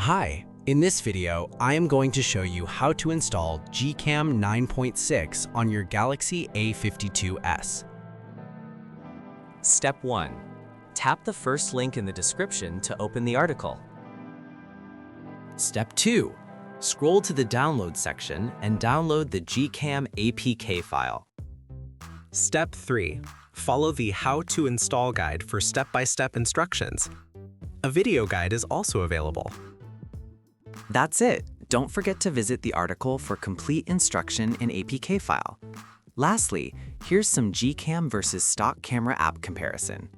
Hi, in this video, I am going to show you how to install GCam 9.6 on your Galaxy A52s. Step 1. Tap the first link in the description to open the article. Step 2. Scroll to the download section and download the GCam APK file. Step 3. Follow the How to Install guide for step-by-step instructions. A video guide is also available. That's it. Don't forget to visit the article for complete instruction in APK file. Lastly, here's some GCam versus stock camera app comparison.